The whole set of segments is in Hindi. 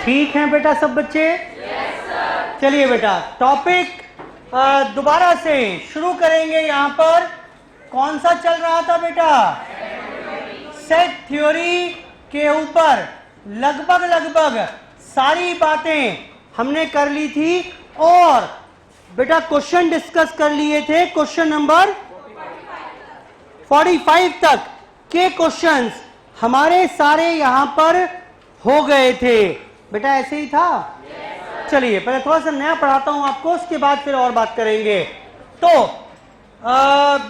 ठीक हैं बेटा सब बच्चे? चलिए बेटा टॉपिक दोबारा से शुरू करेंगे। यहाँ पर कौन सा चल रहा था बेटा? सेट थ्योरी के ऊपर लगभग सारी बातें हमने कर ली थी और बेटा क्वेश्चन डिस्कस कर लिए थे। क्वेश्चन नंबर 45 तक के क्वेश्चंस हमारे सारे यहाँ पर हो गए थे बेटा, ऐसे ही था। चलिए पहले थोड़ा सा नया पढ़ाता हूं आपको, उसके बाद फिर और बात करेंगे। तो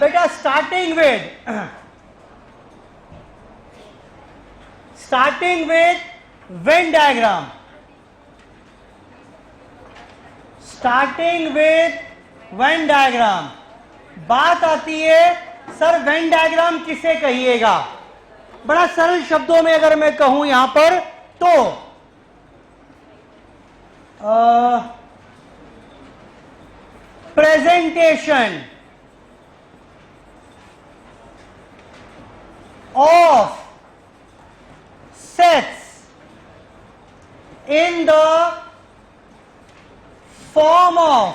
बेटा starting with Venn diagram. Starting with Venn diagram. बात आती है सर वेन डायग्राम किसे कहिएगा? बड़ा सरल शब्दों में अगर मैं कहूं यहां पर तो presentation of sets in the form of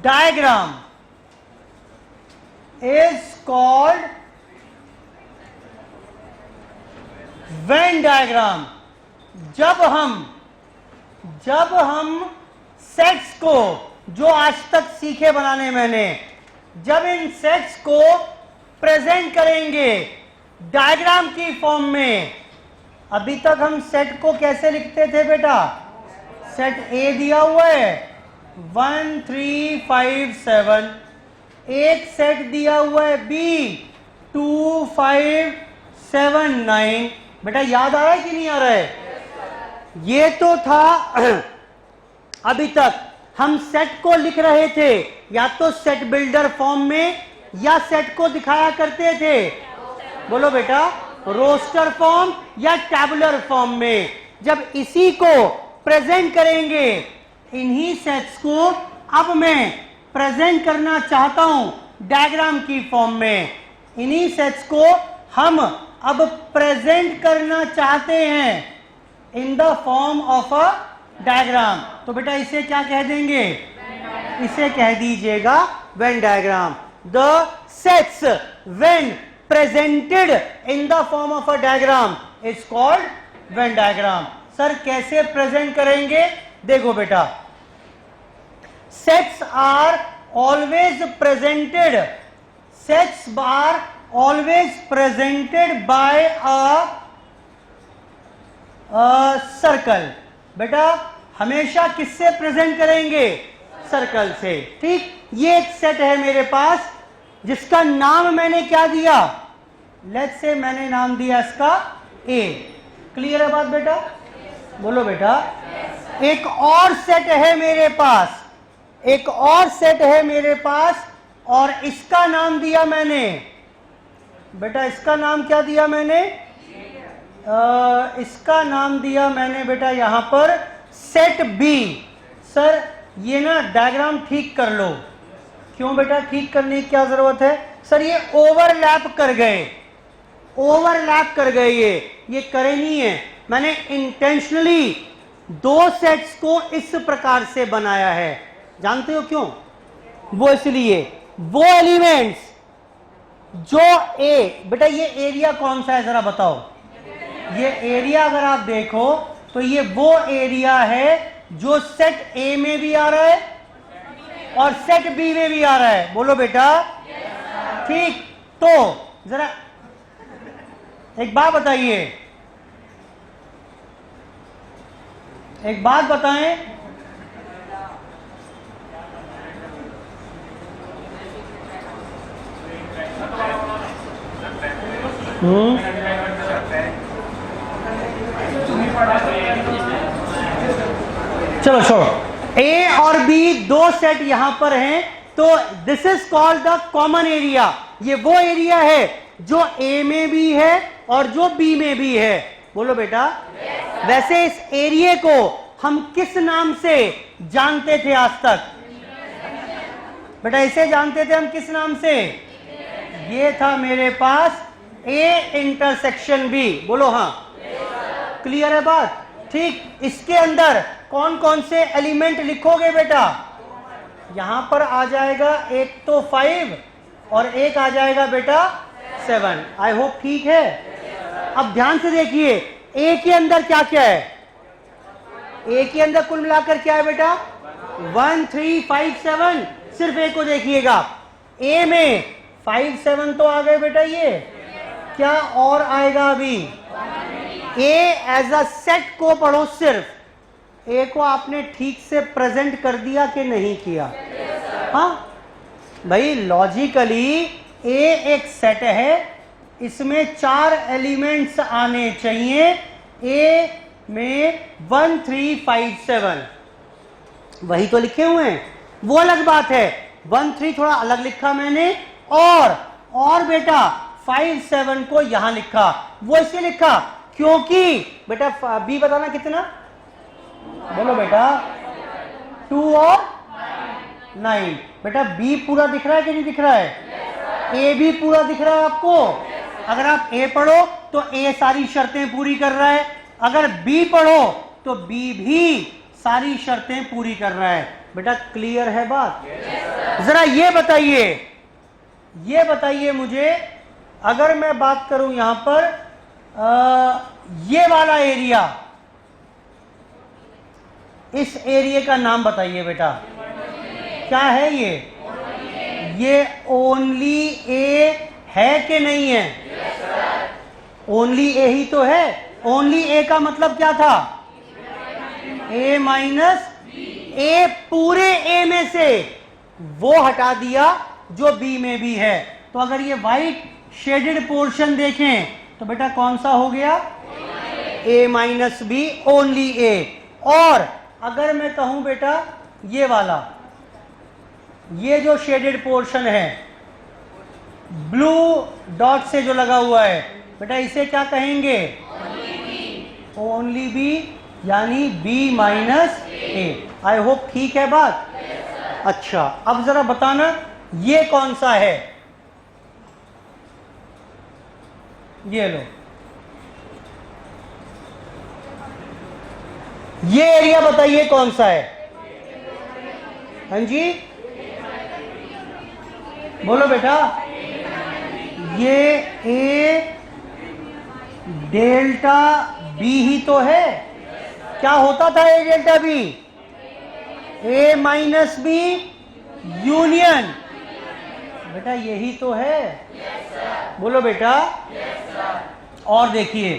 diagram is called Venn diagram। जब हम सेट्स को, जो आज तक सीखे बनाने मैंने, जब इन सेट्स को प्रेजेंट करेंगे डायग्राम की फॉर्म में। अभी तक हम सेट को कैसे लिखते थे बेटा? सेट ए दिया हुआ है 1 3 5 7, एक सेट दिया हुआ है बी 2 5 7 9। बेटा याद आ रहा है कि नहीं आ रहा है? ये तो था अभी तक हम सेट को लिख रहे थे या तो सेट बिल्डर फॉर्म में या सेट को दिखाया करते थे, बोलो बेटा, रोस्टर फॉर्म या टैबुलर फॉर्म में। जब इसी को प्रेजेंट करेंगे, इन्हीं सेट्स को अब मैं प्रेजेंट करना चाहता हूं डायग्राम की फॉर्म में। इन्हीं सेट्स को हम अब प्रेजेंट करना चाहते हैं in the form of a diagram. तो बेटा इसे क्या कह देंगे? इसे कह दीजिएगा Venn diagram. The sets when presented in the form of a diagram is called Venn diagram। Sir कैसे प्रेजेंट करेंगे? देखो बेटा, sets are always presented by a circle। बेटा हमेशा किससे प्रेजेंट करेंगे? सर्कल से। ठीक, ये एक सेट है मेरे पास जिसका नाम मैंने क्या दिया? लेट्स से मैंने नाम दिया इसका ए। क्लियर है बात बेटा? बोलो बेटा। एक और सेट है मेरे पास, और इसका नाम दिया मैंने बेटा, इसका नाम क्या दिया मैंने? इसका नाम दिया मैंने बेटा यहां पर सेट बी। सर ये ना डायग्राम ठीक कर लो। क्यों बेटा ठीक करने की क्या जरूरत है? सर ये ओवरलैप कर गए, ये करे नहीं है। मैंने इंटेंशनली दो सेट्स को इस प्रकार से बनाया है। जानते हो क्यों? वो इसलिए, वो एलिमेंट्स जो ए, बेटा ये एरिया कौन सा है जरा बताओ? ये एरिया अगर आप देखो तो ये वो एरिया है जो सेट ए में भी आ रहा है और सेट बी में भी आ रहा है। बोलो बेटा। ठीक, तो जरा एक बात बताइए, एक बात बताएं, चलो छोड़ो। ए और बी दो सेट यहां पर हैं, तो this is called the common area. ये वो एरिया है जो ए में भी है और जो बी में भी है। बोलो बेटा। वैसे इस एरिया को हम किस नाम से जानते थे आज तक? बेटा इसे जानते थे हम किस नाम से? ये था मेरे पास ए इंटरसेक्शन बी। बोलो हाँ। क्लियर है बात? ठीक, इसके अंदर कौन कौन से एलिमेंट लिखोगे बेटा? यहां पर आ जाएगा एक तो 5 और एक आ जाएगा बेटा 7। आई होप ठीक है। अब ध्यान से देखिए ए के अंदर क्या क्या है। ए के अंदर कुल मिलाकर क्या है बेटा? 1 3 5 7। सिर्फ ए को देखिएगा, ए में 5 7 तो आ गए बेटा। ये क्या और आएगा अभी? ए एज अ सेट को पढ़ो। सिर्फ ए को आपने ठीक से प्रेजेंट कर दिया कि नहीं किया? हाँ भाई, लॉजिकली ए एक सेट है, इसमें 4 एलिमेंट्स आने चाहिए। ए में 1 3 5 7 वही तो लिखे हुए हैं, वो अलग बात है। 1 3 थोड़ा अलग लिखा मैंने, और बेटा 5 7 को यहां लिखा। वो इसलिए लिखा क्योंकि बेटा बी बताना कितना? बोलो बेटा 2 और 9। बेटा बी पूरा दिख रहा है कि नहीं दिख रहा है? ए भी पूरा दिख रहा है आपको? अगर आप ए पढ़ो तो ए सारी शर्तें पूरी कर रहा है, अगर बी पढ़ो तो बी भी सारी शर्तें पूरी कर रहा है। बेटा क्लियर है बात? जरा ये बताइए मुझे, अगर मैं बात करूं यहां पर ये वाला एरिया, इस एरिया का नाम बताइए बेटा, क्या है ये? ये ओनली ए है कि नहीं है? ओनली ए ही तो है। ओनली ए का मतलब क्या था? ए माइनस ए, पूरे ए में से वो हटा दिया जो बी में भी है। तो अगर ये व्हाइट शेडेड पोर्शन देखें तो बेटा कौन सा हो गया? A minus B, only A. और अगर मैं कहूं बेटा ये वाला, ये जो शेडेड पोर्शन है ब्लू डॉट से जो लगा हुआ है, बेटा इसे क्या कहेंगे? ओनली बी, यानी B minus A. I hope ठीक है बात? अच्छा, अब जरा बताना ये कौन सा है? ये लो, ये एरिया बताइए कौन सा है? हाँ जी बोलो बेटा। ये ए डेल्टा बी ही तो है। क्या होता था ए delta B? A minus B union. बेटा यही तो है। बोलो बेटा। और देखिए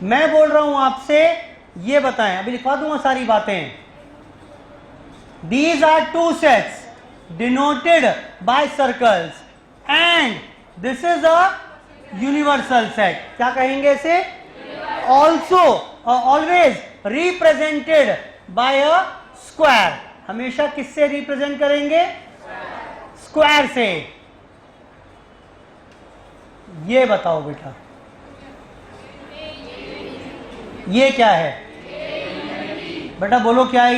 मैं बोल रहा हूं आपसे, ये बताएं, अभी लिखवा दूंगा सारी बातें। These are two sets denoted by circles and this is a universal set. क्या कहेंगे इसे? Also always represented by a square. हमेशा किससे रिप्रेजेंट करेंगे? स्क्वायर से। ये बताओ बेटा ये क्या है? बेटा बोलो क्या है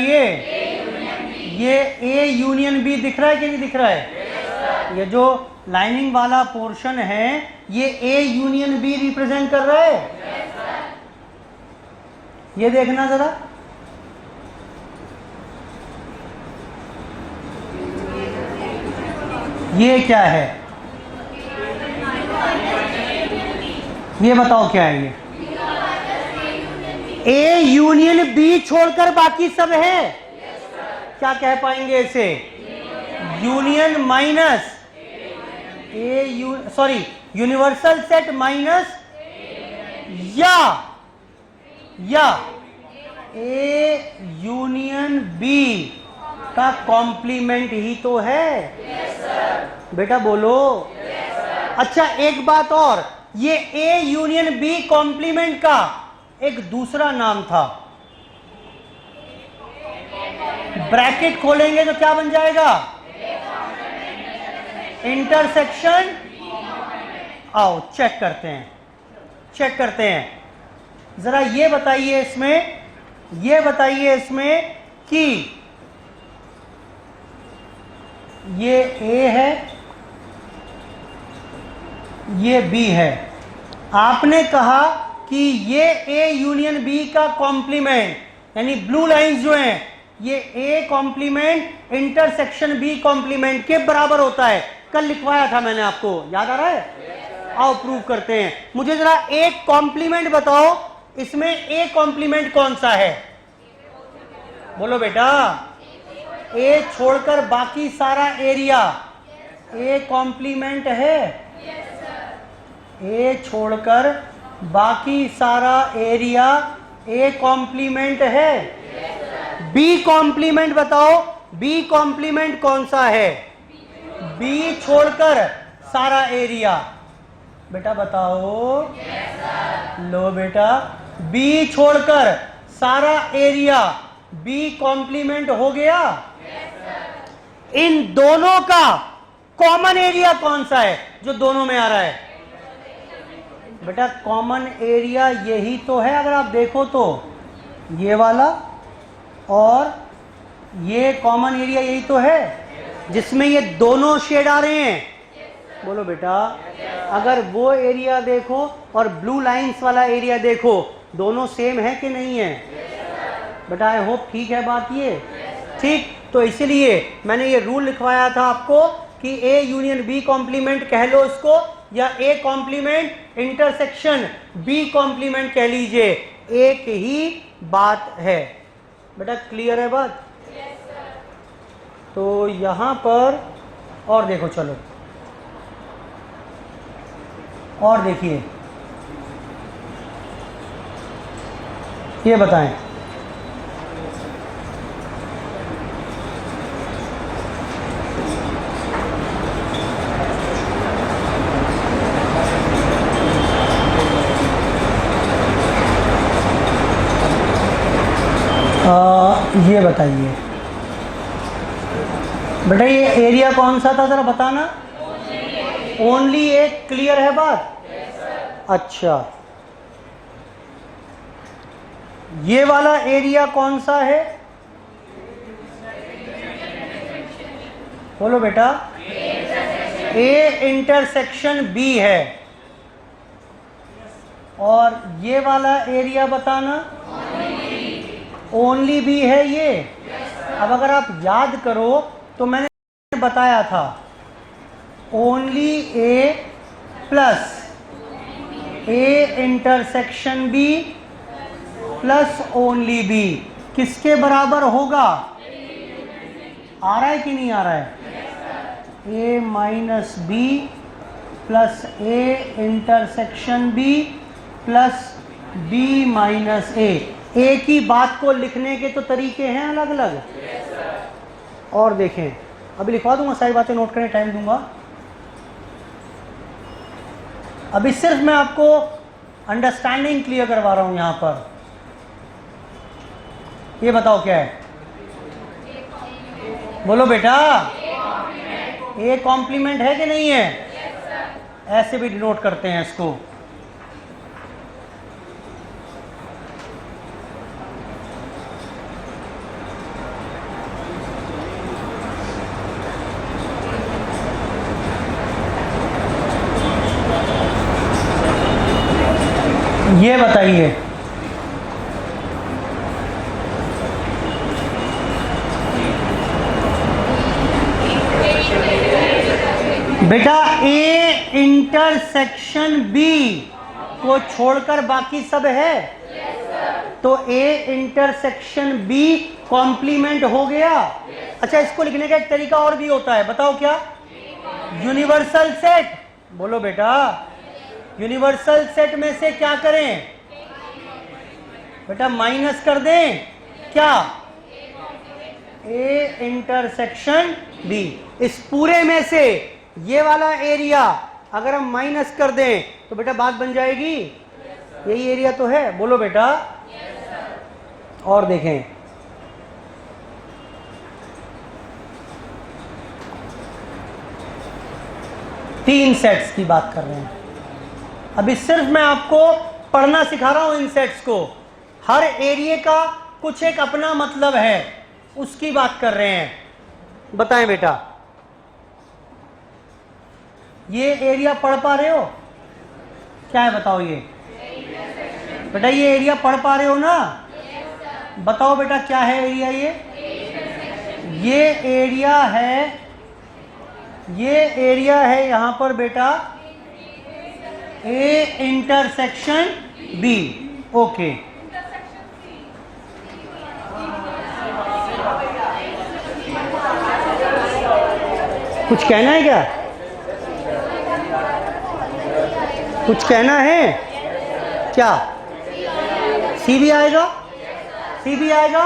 ये ए यूनियन बी दिख रहा है कि नहीं दिख रहा है? ये जो लाइनिंग वाला पोर्शन है ये ए यूनियन बी रिप्रेजेंट कर रहा है। ये देखना जरा, ये क्या है? ये बताओ क्या है? ये ए यूनियन बी छोड़कर बाकी सब है। क्या कह पाएंगे इसे? यूनियन माइनस ए, सॉरी यूनिवर्सल सेट माइनस या ए यूनियन बी का कॉम्प्लीमेंट ही तो है। बेटा बोलो। अच्छा एक बात और, ये ए यूनियन बी कॉम्प्लीमेंट का एक दूसरा नाम था। ब्रैकेट खोलेंगे तो क्या बन जाएगा? इंटरसेक्शन। आओ चेक करते हैं जरा। ये बताइए इसमें कि ये ए है, ये बी है। आपने कहा कि ये ए यूनियन बी का कॉम्प्लीमेंट यानी ब्लू लाइंस जो हैं ये A complement intersection B complement के बराबर होता है। कल लिखवाया था मैंने आपको, याद आ रहा है? आओ प्रूव करते हैं। मुझे जरा एक कॉम्प्लीमेंट बताओ, इसमें ए कॉम्प्लीमेंट कौन सा है? बोलो बेटा। ए छोड़कर बाकी सारा एरिया ए कॉम्प्लीमेंट है। ए छोड़कर बाकी सारा एरिया ए कॉम्प्लीमेंट है। बी कॉम्प्लीमेंट बताओ, बी कॉम्प्लीमेंट कौन सा है? बी छोड़कर सारा एरिया। बेटा बताओ। लो बेटा, बी छोड़कर सारा एरिया बी कॉम्प्लीमेंट हो गया। इन दोनों का कॉमन एरिया कौन सा है जो दोनों में आ रहा है? बेटा कॉमन एरिया यही तो है, अगर आप देखो तो ये वाला और ये कॉमन एरिया यही तो है जिसमें ये दोनों शेड आ रहे हैं। बोलो बेटा। अगर वो एरिया देखो और ब्लू लाइंस वाला एरिया देखो, दोनों सेम है कि नहीं है? बेटा आई होप ठीक है बात ये। ठीक, तो इसीलिए मैंने ये रूल लिखवाया था आपको कि ए यूनियन बी कॉम्प्लीमेंट कह लो इसको, या A complement intersection B complement कह लीजिए, एक ही बात है। बेटा क्लियर है बात? तो यहां पर और देखो, चलो और देखिए, ये बताएं ये बताइए बेटा ये एरिया कौन सा था जरा बताना। ओनली एक। क्लियर है बात? अच्छा, ये वाला एरिया कौन सा है? बोलो बेटा। ए इंटरसेक्शन बी है। और ये वाला एरिया बताना। ओनली बी है ये। अब अगर आप याद करो तो मैंने बताया था only A plus A intersection B plus only B किसके बराबर होगा? आ रहा है कि नहीं आ रहा है? A minus B plus A intersection B plus B minus A. एक ही बात को लिखने के तो तरीके हैं अलग अलग। और देखें, अभी लिखवा दूंगा, सारी बातें नोट करने टाइम दूंगा। अभी सिर्फ मैं आपको अंडरस्टैंडिंग क्लियर करवा रहा हूं। यहां पर ये बताओ क्या है? बोलो बेटा। ए कॉम्प्लीमेंट है कि नहीं है? ऐसे भी डिनोट करते हैं इसको। ये बताइए बेटा, ए इंटरसेक्शन बी को छोड़कर बाकी सब है। तो ए इंटरसेक्शन बी कॉम्प्लीमेंट हो गया। अच्छा, इसको लिखने का एक तरीका और भी होता है, बताओ क्या? Universal set. बोलो बेटा। यूनिवर्सल सेट में से क्या करें? बेटा माइनस कर दें। क्या? A intersection B. इस पूरे में से ये वाला एरिया अगर हम माइनस कर दें तो बेटा बात बन जाएगी। यही एरिया तो है। बोलो बेटा। और देखें, तीन सेट्स की बात कर रहे हैं। अभी सिर्फ मैं आपको पढ़ना सिखा रहा हूं इन सेट्स को। हर एरिया का कुछ एक अपना मतलब है, उसकी बात कर रहे हैं। बताएं बेटा, ये एरिया पढ़ पा रहे हो? क्या है बताओ? ये बेटा ये एरिया पढ़ पा रहे हो ना? बताओ बेटा क्या है एरिया ये एरिया है, ये एरिया है यहां पर बेटा ए इंटरसेक्शन बी। ओके, कुछ कहना है क्या? कुछ कहना है क्या? सी भी आएगा? सी भी आएगा?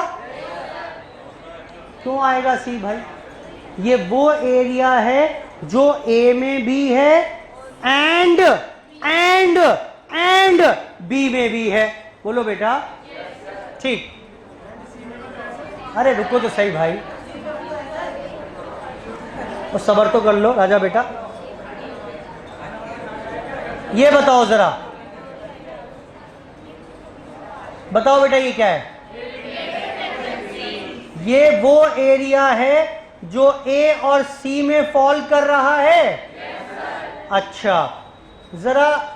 क्यों आएगा सी भाई? ये वो एरिया है जो ए में भी है एंड बी में भी है। बोलो बेटा। ठीक, अरे रुको तो सही भाई, और सबर तो कर लो राजा बेटा। ये बताओ जरा, बताओ बेटा ये क्या है? ये वो एरिया है जो ए और सी में फॉल कर रहा है। अच्छा, जरा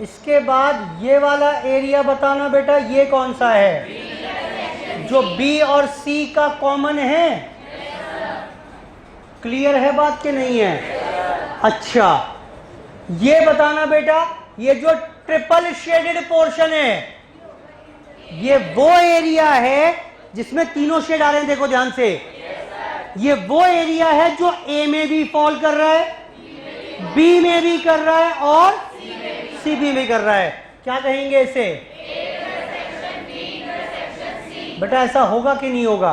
इसके बाद ये वाला एरिया बताना बेटा, ये कौन सा है जो बी और सी का कॉमन है? क्लियर है बात कि नहीं है? अच्छा, ये बताना बेटा, ये जो ट्रिपल शेडेड पोर्शन है, ये वो एरिया है जिसमें तीनों शेड आ रहे हैं, देखो ध्यान से। ये वो एरिया है जो ए में भी फॉल कर रहा है, बी में भी कर रहा है और सी में भी कर रहा है। क्या कहेंगे इसे? बेटा ऐसा होगा कि नहीं होगा?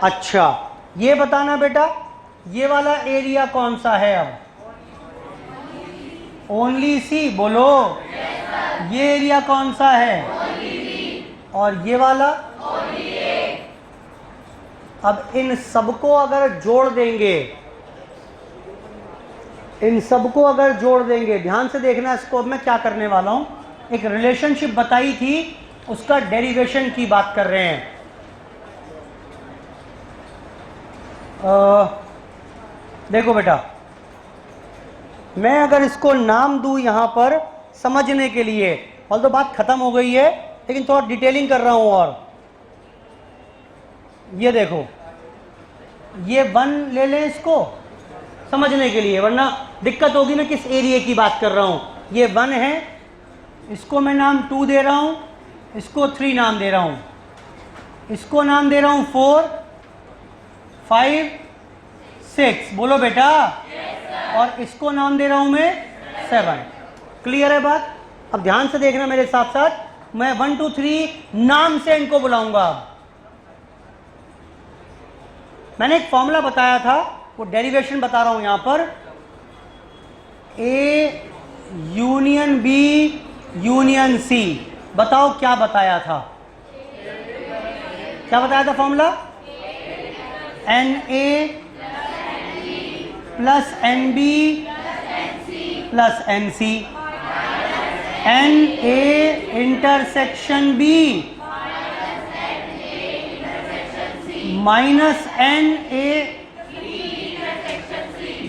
अच्छा, ये बताना बेटा, ये वाला एरिया कौन सा है? अब ओनली सी, बोलो। ये एरिया कौन सा है? और ये वाला? अब इन सबको अगर जोड़ देंगे, इन सबको अगर जोड़ देंगे, ध्यान से देखना इसको। अब मैं क्या करने वाला हूं, एक रिलेशनशिप बताई थी, उसका डेरिवेशन की बात कर रहे हैं। देखो बेटा, मैं अगर इसको नाम दूं यहां पर समझने के लिए, और तो बात खत्म हो गई है लेकिन थोड़ा डिटेलिंग कर रहा हूं। और ये देखो, ये 1 ले लें इसको समझने के लिए, वरना दिक्कत होगी ना किस एरिया की बात कर रहा हूं। ये 1 है, इसको मैं नाम 2 दे रहा हूं, इसको 3 नाम दे रहा हूं, इसको नाम दे रहा हूं 4, 5, 6। बोलो बेटा। और इसको नाम दे रहा हूं मैं 7। क्लियर है बात? अब ध्यान से देखना मेरे साथ साथ, मैं 1 2 3 नाम से इनको बुलाऊंगा। मैंने एक फॉर्मूला बताया था, वो डेरिवेशन बता रहा हूं यहां पर। A union B union C, बताओ क्या बताया था? क्या बताया था formula? N A plus n B plus n C, n A intersection B minus n A.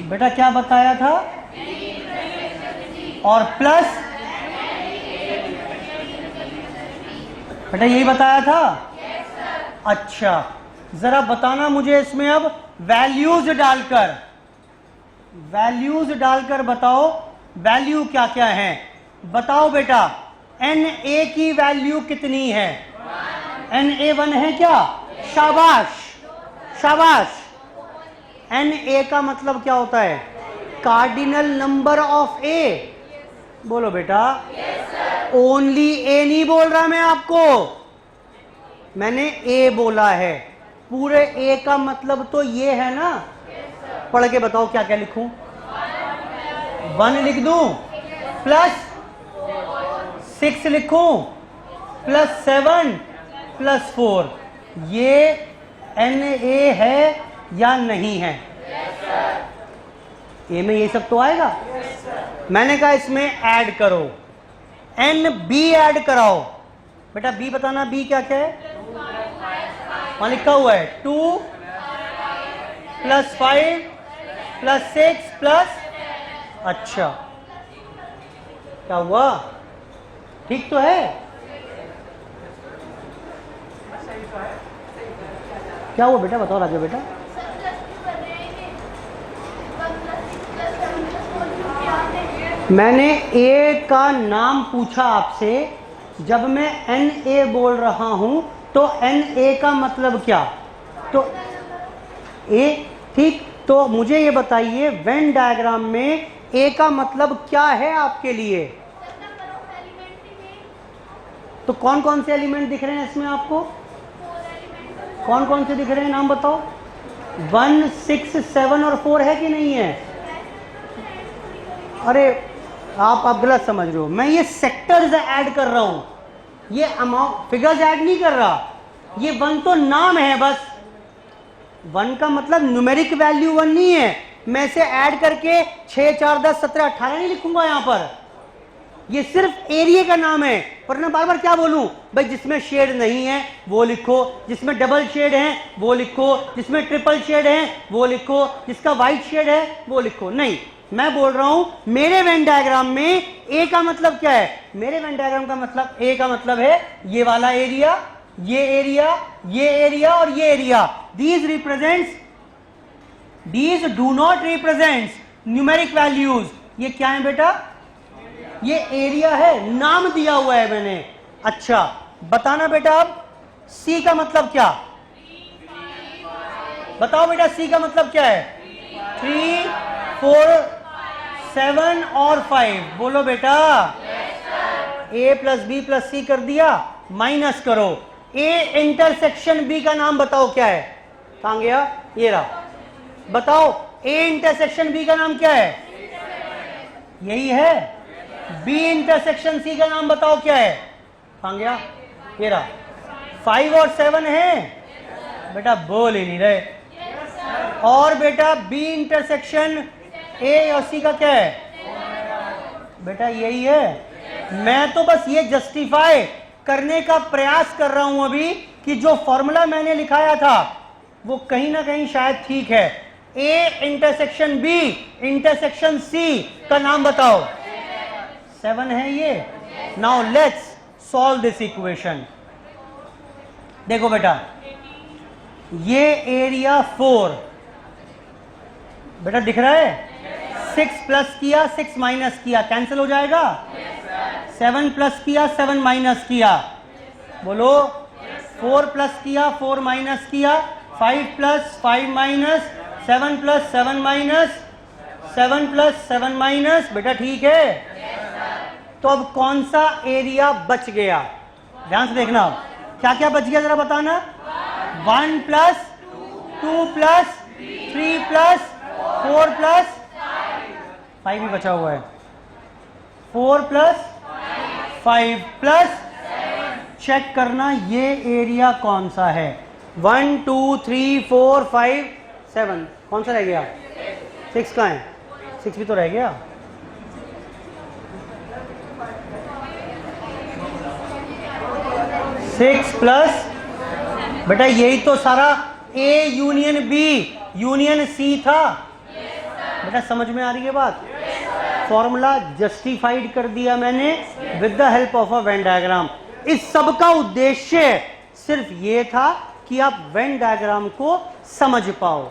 बेटा क्या बताया था? और प्लस, बेटा यही बताया था। अच्छा, जरा बताना मुझे इसमें अब वैल्यूज डालकर, वैल्यूज डालकर बताओ वैल्यू क्या क्या है। बताओ बेटा, एन ए की वैल्यू कितनी है? एन ए 1 है क्या? शाबाश शाबाश। एन ए का मतलब क्या होता है? कार्डिनल नंबर ऑफ ए। बोलो बेटा। ओनली ए नहीं बोल रहा मैं आपको, मैंने ए बोला है। पूरे ए का मतलब तो ये है ना। पढ़ के बताओ क्या क्या लिखूं? 1 लिख दूं, प्लस 6 लिखूं, प्लस 7 प्लस 4। ये एन ए है या नहीं है? ए में ये सब तो आएगा। मैंने कहा इसमें ऐड करो, एन बी ऐड कराओ। बेटा बी बताना, बी क्या क्या है? वहां लिखा हुआ है 2 प्लस 5 प्लस 6 प्लस। अच्छा क्या हुआ? ठीक तो है? क्या हुआ बेटा, बताओ राजा बेटा। मैंने ए का नाम पूछा आपसे, जब मैं एन ए बोल रहा हूं तो एन ए का मतलब क्या, तो ए, ठीक। तो मुझे ये बताइए वेन डायग्राम में ए का मतलब क्या है आपके लिए। तो कौन कौन से एलिमेंट दिख रहे हैं इसमें आपको, कौन कौन से दिख रहे हैं, नाम बताओ। 1, 6, 7 और 4 है कि नहीं है। अरे आप गलत समझ रहे हो, मैं ये सेक्टर्स ऐड कर रहा हूं, ये अमाउंट फिगर्स ऐड नहीं कर रहा। ये 1 तो नाम है बस, 1 का मतलब न्यूमेरिक वैल्यू 1 नहीं है। मैं इसे ऐड करके 6, 4, 10, 17, 18 नहीं लिखूंगा यहां पर, ये सिर्फ एरिया का नाम है। पर मैं बार बार क्या बोलूं भाई, जिसमें शेड नहीं है वो लिखो, जिसमें डबल शेड है वो लिखो, जिसमें ट्रिपल शेड है वो लिखो, जिसका व्हाइट शेड है वो लिखो। नहीं, मैं बोल रहा हूं मेरे वेन डायग्राम में ए का मतलब क्या है। मेरे वेन डायग्राम का मतलब, ए का मतलब है ये वाला एरिया, ये एरिया, ये एरिया और ये area. These represents, these do not represents numeric values. ये क्या है बेटा, ये एरिया है, नाम दिया हुआ है मैंने। अच्छा बताना बेटा, अब सी का मतलब क्या, बताओ बेटा, सी का मतलब क्या है। 3, 4, 7 और 5, बोलो बेटा। ए प्लस बी प्लस सी कर दिया, माइनस करो। ए इंटरसेक्शन बी का नाम बताओ क्या है, कहां गया, ये रहा। बताओ ए इंटरसेक्शन बी का नाम क्या है, यही है। बी इंटरसेक्शन सी का नाम बताओ क्या है, कहां गया, ये रहा। 5 और 7 है बेटा, बोल ही नहीं रहे। और बेटा बी इंटरसेक्शन ए और सी का क्या है बेटा, यही है। मैं तो बस ये जस्टिफाई करने का प्रयास कर रहा हूं अभी कि जो फॉर्मूला मैंने लिखाया था वो कहीं ना कहीं शायद ठीक है। A intersection B intersection C का नाम बताओ, 7 है ये। Now let's solve this equation. देखो बेटा, ये एरिया 4 बेटा दिख रहा है, 6 प्लस किया 6 माइनस किया, कैंसिल हो जाएगा। 7 प्लस किया 7 माइनस किया, बोलो। 4 प्लस किया 4 माइनस किया, 5 plus 5 minus, 7 plus 7 minus, 7 plus 7 minus, बेटा ठीक है। तो अब कौन सा एरिया बच गया, ध्यान से देखना। क्या क्या बच गया जरा बताना। 1 प्लस 2 प्लस 3 प्लस 4 प्लस 5 भी बचा हुआ है। 4 प्लस 5 प्लस, चेक करना ये एरिया कौन सा है। 1, 2, 3, 4, 5, 7, कौन सा रह गया, 6 कहाँ है, 6 भी तो रह गया। सिक्स प्लस, बेटा यही तो सारा A union B union C था। बेटा समझ में आ रही है बात। फॉर्मूला जस्टिफाइड कर दिया मैंने with the help of a Venn diagram. इस सब का उद्देश्य सिर्फ ये था कि आप वेन डायग्राम को समझ पाओ,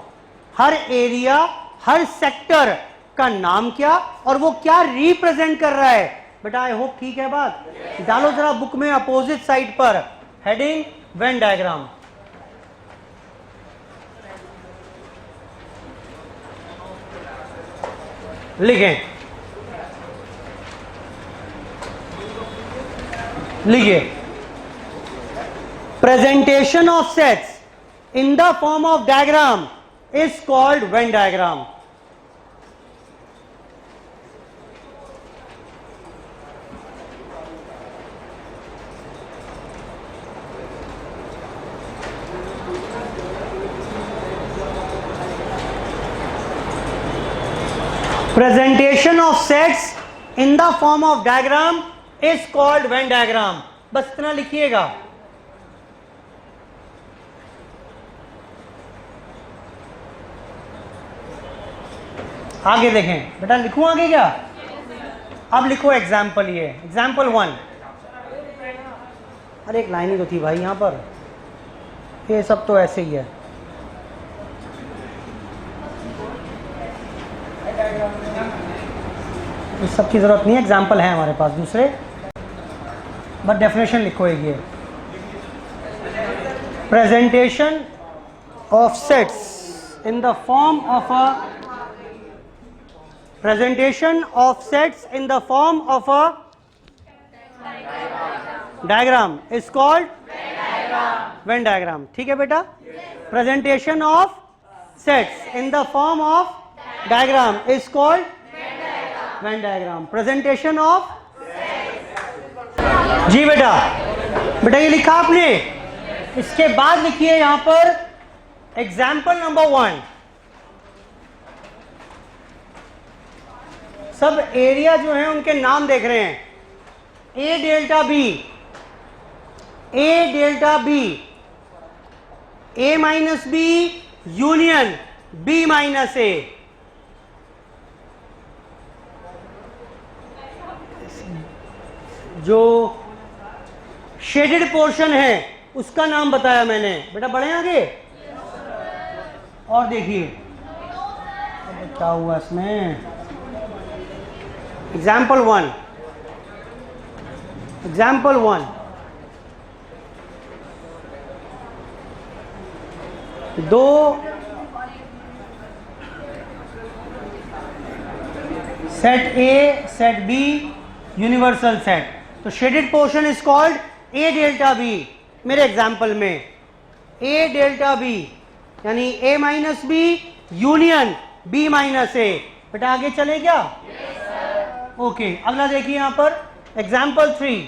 हर एरिया हर सेक्टर का नाम क्या और वो क्या रिप्रेजेंट कर रहा है। बेटा आई होप ठीक है बात। डालो जरा बुक में अपोजिट साइड पर हेडिंग वेन डायग्राम। लिखें, लिखिए, presentation of sets in the form of diagram is called Venn diagram. Presentation of sets in the form of diagram is called Venn diagram. बस इतना लिखिएगा। आगे देखें बेटा, लिखूं आगे क्या, अब लिखो एग्जाम्पल। ये एग्जाम्पल 1। अरे एक लाइन ही तो थी भाई यहां पर, ये सब तो ऐसे ही है। इस सब की ज़रूरत नहीं है, एग्जाम्पल है हमारे पास दूसरे, बट डेफिनेशन लिखो एक ये, presentation of sets in the form of a presentation of sets in the form of a diagram is called Venn diagram. ठीक है बेटा, presentation of sets in the form of diagram is called Venn diagram. presentation of जी बेटा, बेटा ये लिखा आपने, इसके बाद लिखिए यहां पर एग्जाम्पल नंबर 1। सब एरिया जो है उनके नाम देख रहे हैं, A delta B, A delta B, A minus B union B minus A. जो शेडेड पोर्शन है उसका नाम बताया मैंने बेटा, बढ़े आगे और देखिए क्या हुआ इसमें। एग्जाम्पल 1, एग्जाम्पल 1, दो set A set B universal set, तो shaded portion is called A delta B. मेरे एग्जाम्पल में ए डेल्टा बी यानी A minus B union B minus A. बेटा आगे चले क्या? ओके, अगला देखिए यहां पर एग्जाम्पल 3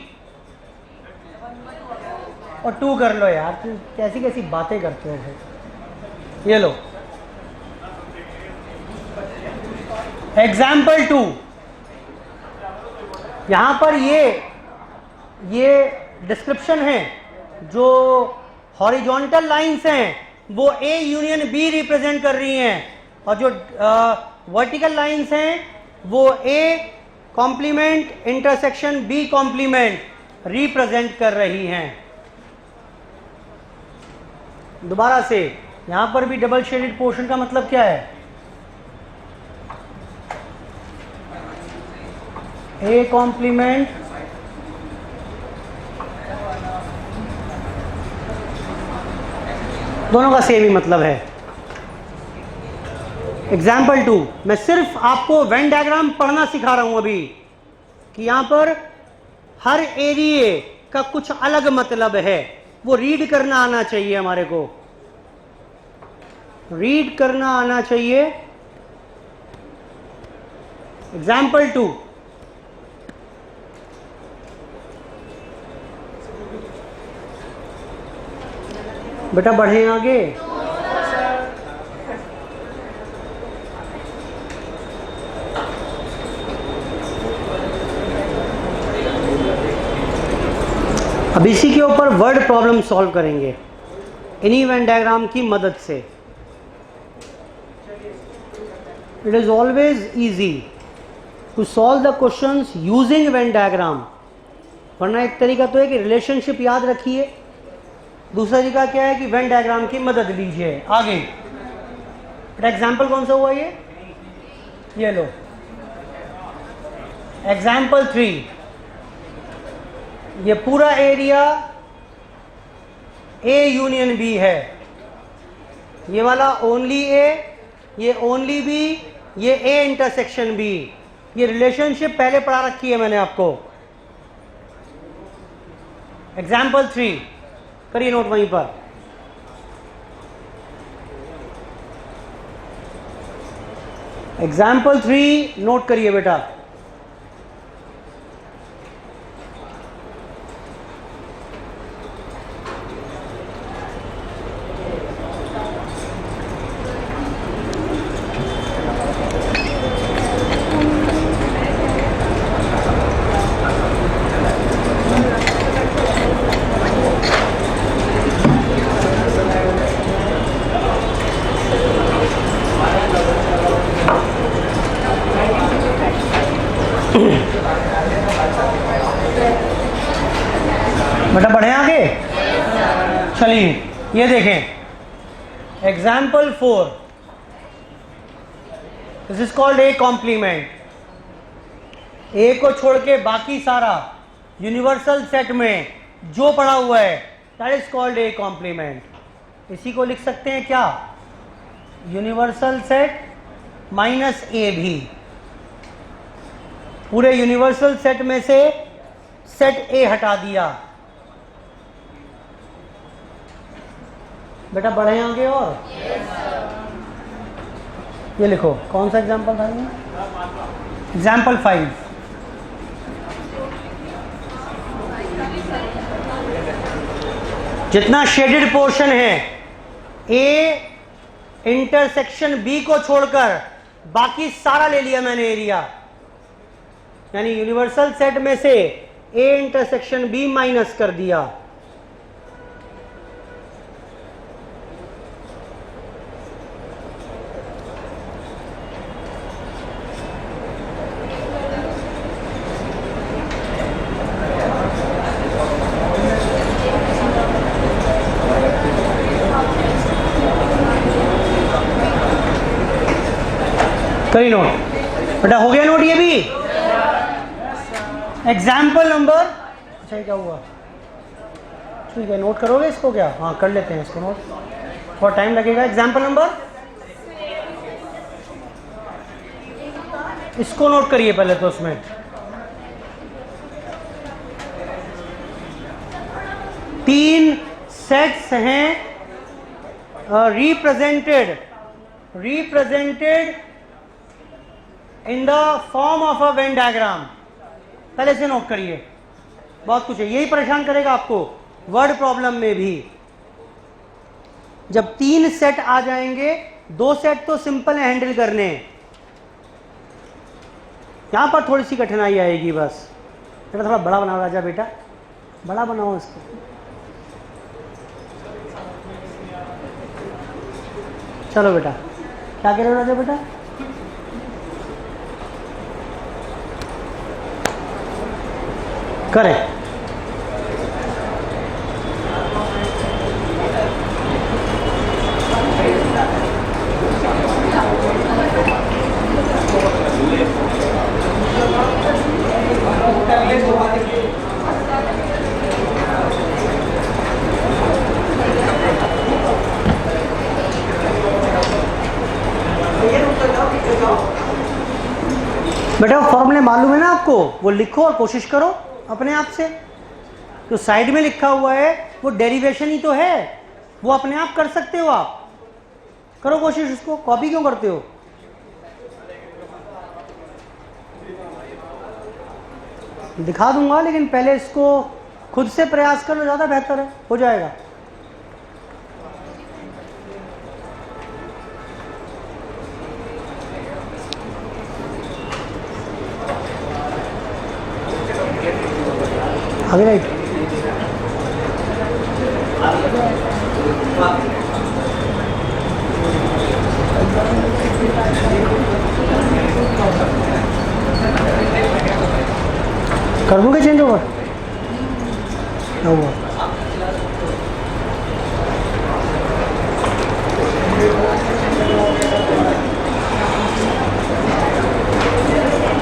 और 2 कर लो यार, तुम कैसी कैसी बातें करते हो भाई। ये लो एग्जाम्पल 2, यहां पर ये डिस्क्रिप्शन है, जो हॉरिजॉन्टल लाइंस हैं वो ए यूनियन बी रिप्रेजेंट कर रही हैं, और जो वर्टिकल लाइंस हैं वो A complement intersection B complement represent कर रही हैं। दोबारा से यहां पर भी डबल शेडेड पोर्शन का मतलब क्या है? ए कॉम्प्लीमेंट दोनों का सेम ही मतलब है। एग्जाम्पल 2, मैं सिर्फ आपको वेन डायग्राम पढ़ना सिखा रहा हूं अभी, कि यहां पर हर एरिया का कुछ अलग मतलब है, वो रीड करना आना चाहिए, हमारे को रीड करना आना चाहिए। एग्जाम्पल 2, बेटा बढ़े आगे। अब इसी के ऊपर वर्ड प्रॉब्लम सॉल्व करेंगे इन्हीं वेन डायग्राम की मदद से। It is always easy to solve the questions using Venn diagram, वरना एक तरीका तो है कि रिलेशनशिप याद रखिए, दूसरा तरीका क्या है कि वेन डायग्राम की मदद लीजिए। आगे एग्जाम्पल कौन सा हुआ ये लो एग्जाम्पल 3, ये पूरा एरिया ए यूनियन बी है, ये वाला ओनली ए, ये ओनली बी, ये ए इंटरसेक्शन बी। ये रिलेशनशिप पहले पढ़ा रखी है मैंने आपको। एग्जाम्पल 3 करिए नोट वहीं पर। एग्जाम्पल 3 नोट करिए बेटा। बेटा बढ़े आगे, चलिए ये देखें example 4, this is called A complement. A को छोड़ के बाकी सारा यूनिवर्सल सेट में जो पड़ा हुआ है that is called A complement. इसी को लिख सकते हैं क्या, यूनिवर्सल सेट माइनस ए भी। पूरे यूनिवर्सल सेट में से सेट ए हटा दिया। बेटा बढ़े आगे और ये लिखो कौन सा एग्जाम्पल था ये, एग्जाम्पल 5। जितना शेडेड पोर्शन है ए इंटरसेक्शन बी को छोड़कर बाकी सारा ले लिया मैंने एरिया, यानी यूनिवर्सल सेट में से ए इंटरसेक्शन बी माइनस कर दिया। करी नोट बेटा, हो गया नोट ये भी। एग्जाम्पल नंबर, अच्छा ये क्या हुआ, ठीक है नोट करोगे इसको क्या, हाँ कर लेते हैं इसको नोट, थोड़ा टाइम लगेगा। एग्जाम्पल नंबर, इसको नोट करिए पहले तो। उसमें तीन सेट्स हैं represented in the form of a Venn diagram. पहले से नोट करिए, बहुत कुछ है, यही परेशान करेगा आपको वर्ड प्रॉब्लम में भी। जब तीन सेट आ जाएंगे, दो सेट तो सिंपल है हैंडल करने, यहां पर थोड़ी सी कठिनाई आएगी बस। बेटा थोड़ा बड़ा बनाओ राजा, बेटा बड़ा बनाओ इसको। चलो बेटा, क्या कह रहे हो राजा बेटा, करें। बेटा फॉर्मूले मालूम है ना आपको, वो लिखो और कोशिश करो अपने आप से। तो साइड में लिखा हुआ है वो डेरिवेशन ही तो है, वो अपने आप कर सकते हो आप, करो कोशिश। उसको कॉपी क्यों करते हो, दिखा दूंगा, लेकिन पहले इसको खुद से प्रयास करो, ज़्यादा बेहतर है, हो जाएगा। आगे राइट, कर दूंगे चेंज ओवर, हुआ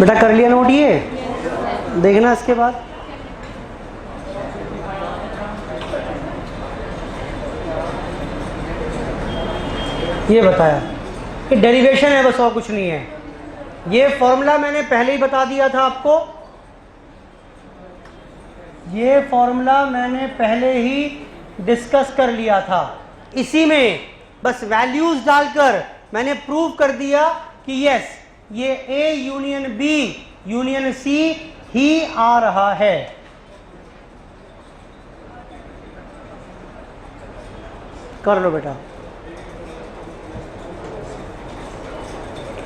बेटा, कर लिया नोट, ये देखना इसके बाद। ये बताया कि डेरिवेशन है बस, और कुछ नहीं है। ये फॉर्मूला मैंने पहले ही बता दिया था आपको, ये फॉर्मूला मैंने पहले ही डिस्कस कर लिया था। इसी में बस वैल्यूज डालकर मैंने प्रूव कर दिया कि यस ये A union B union C ही आ रहा है। कर लो बेटा,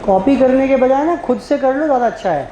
कॉपी करने के बजाय ना खुद से कर लो, ज़्यादा अच्छा है।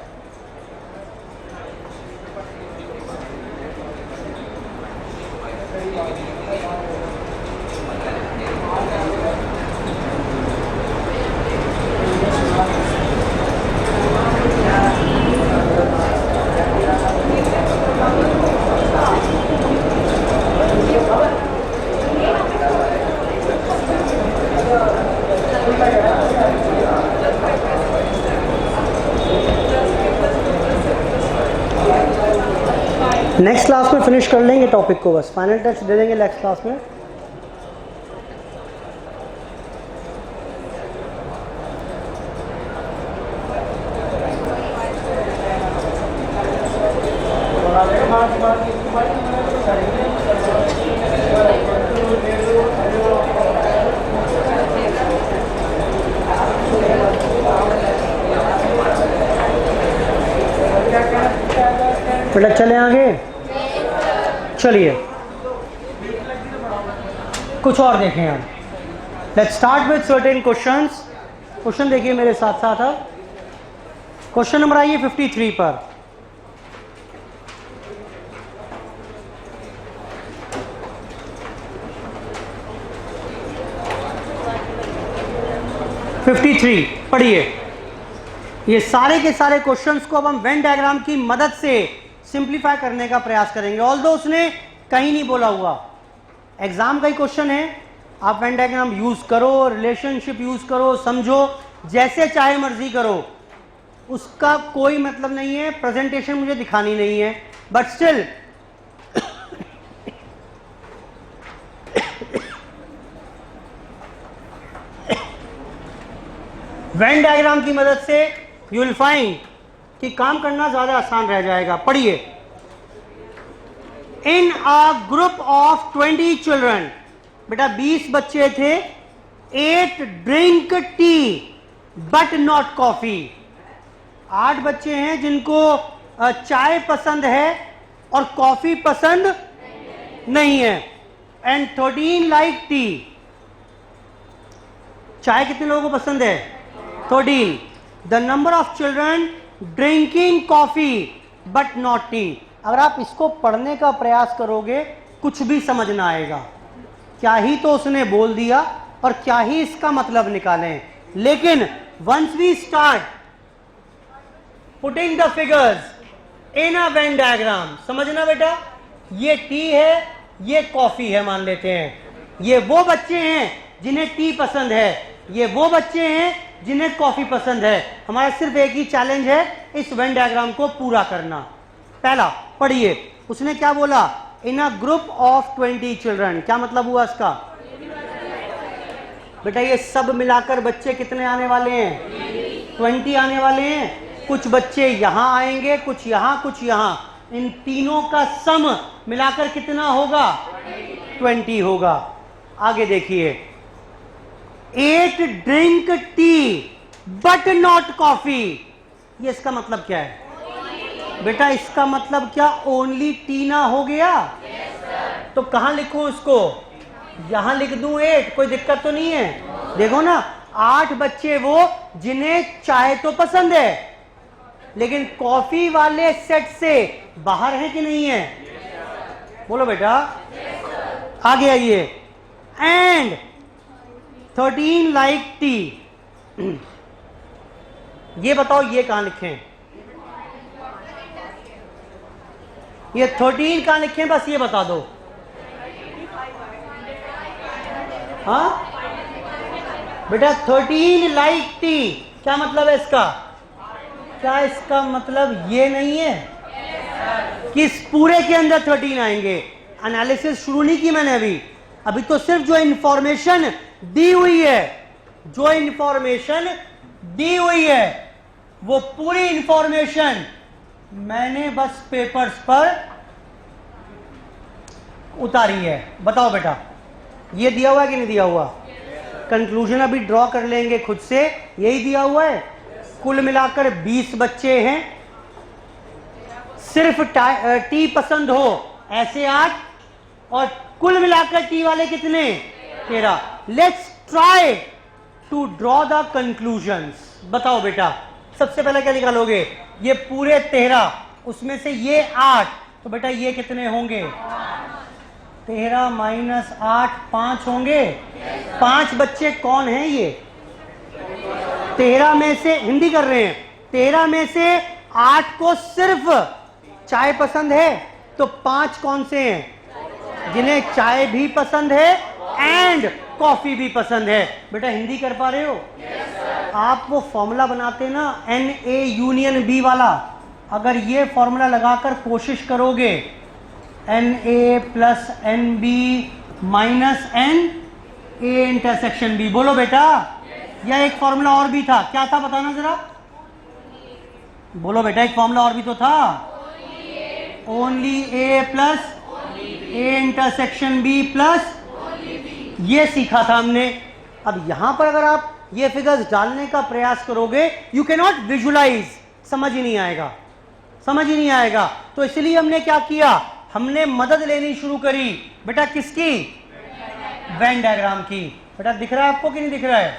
नेक्स्ट क्लास में फिनिश कर लेंगे टॉपिक को, बस फाइनल टच दे देंगे नेक्स्ट क्लास में। बेटा चले आगे, चलिए कुछ और देखें हम। Let's start with certain questions. Question देखिए मेरे साथ साथ अब। क्वेश्चन नंबर आइए 53 पर। पढ़िए। ये सारे के सारे क्वेश्चंस को अब हम वेन डायग्राम की मदद से सिंप्लीफाई करने का प्रयास करेंगे। ऑल्दो उसने कहीं नहीं बोला हुआ, एग्जाम का ही क्वेश्चन है। आप वेन डायग्राम यूज करो, रिलेशनशिप यूज करो, समझो, जैसे चाहे मर्जी करो, उसका कोई मतलब नहीं है। प्रेजेंटेशन मुझे दिखानी नहीं है, बट स्टिल वेन डायग्राम की मदद से यू विल फाइंड कि काम करना ज्यादा आसान रह जाएगा। पढ़िए। इन अ ग्रुप ऑफ 20 चिल्ड्रन, बेटा 20 बच्चे थे, 8 drink tea but not coffee. 8 बच्चे हैं जिनको चाय पसंद है और कॉफी पसंद नहीं है। And 13 like T. चाय कितने लोगों को पसंद है? 13। The number of children drinking coffee but not T. अगर आप इसको पढ़ने का प्रयास करोगे कुछ भी समझ ना आएगा। क्या ही तो उसने बोल दिया और क्या ही इसका मतलब निकालें। लेकिन once we start putting the figures in a Venn diagram, समझना बेटा, ये टी है, ये कॉफी है मान लेते हैं। ये वो बच्चे हैं जिन्हें टी पसंद है, ये वो बच्चे हैं जिन्हें कॉफी पसंद है। हमारा सिर्फ एक ही चैलेंज है, इस वेन डायग्राम को पूरा करना। पहला पढ़िए, उसने क्या बोला? इन अ ग्रुप ऑफ 20 चिल्ड्रन। क्या मतलब हुआ इसका? बेटा ये सब मिलाकर बच्चे कितने आने वाले हैं? 20 आने वाले हैं। कुछ बच्चे यहां आएंगे, कुछ यहां, कुछ यहां। इन तीनों का सम मिलाकर कितना होगा? 20 होगा। आगे देखिए, 8 drink tea but not coffee. ये इसका मतलब क्या है? बेटा इसका मतलब क्या ओनली टी ना हो गया? तो कहां लिखूं इसको? यहां लिख दूं 8, कोई दिक्कत तो नहीं है। देखो ना, 8 बच्चे वो जिन्हें चाय तो पसंद है लेकिन कॉफी वाले सेट से बाहर है कि नहीं है? बोलो बेटा। आगे आइए, एंड 13 लाइक टी। ये बताओ ये कहां लिखें? ये 13 कहां लिखें, बस ये बता दो। हाँ बेटा 13 लाइक टी, क्या मतलब है इसका? क्या इसका मतलब ये नहीं है कि इस पूरे के अंदर 13 आएंगे? एनालिसिस शुरू नहीं की मैंने अभी तो सिर्फ जो इंफॉर्मेशन दी हुई है, जो इंफॉर्मेशन दी हुई है वो पूरी इंफॉर्मेशन मैंने बस पेपर्स पर उतारी है। बताओ बेटा ये दिया हुआ है कि नहीं दिया हुआ? कंक्लूजन अभी ड्रॉ कर लेंगे खुद से। यही दिया हुआ है। कुल मिलाकर 20 बच्चे हैं, सिर्फ टी पसंद हो ऐसे 8, और कुल मिलाकर टी वाले कितने? 13। Let's try to draw the conclusions. बताओ बेटा सबसे पहले क्या निकालोगे? ये पूरे 13, उसमें से ये 8, तो बेटा ये कितने होंगे? 13 माइनस 8, 5 होंगे। 5 बच्चे कौन हैं ये? 13 में से, हिंदी कर रहे हैं, 13 में से 8 को सिर्फ चाय पसंद है, तो 5 कौन से हैं जिन्हें चाय भी पसंद है एंड कॉफी भी पसंद है? बेटा हिंदी कर पा रहे हो? आप वो फॉर्मूला बनाते ना NA यूनियन B वाला, अगर ये फॉर्मूला लगाकर कोशिश करोगे n A plus n B minus n A intersection B. बोलो बेटा, या एक फॉर्मूला और भी था, क्या था बताना जरा। बोलो बेटा, एक फॉर्मूला और भी तो था, only A plus A intersection B plus, ये सीखा था हमने। अब यहां पर अगर आप ये फिगर्स डालने का प्रयास करोगे, यू कैन नॉट विजुलाइज, समझ ही नहीं आएगा, समझ ही नहीं आएगा। तो इसलिए हमने क्या किया, हमने मदद लेनी शुरू करी बेटा किसकी, वेन डायग्राम की। बेटा दिख रहा है आपको कि नहीं दिख रहा है,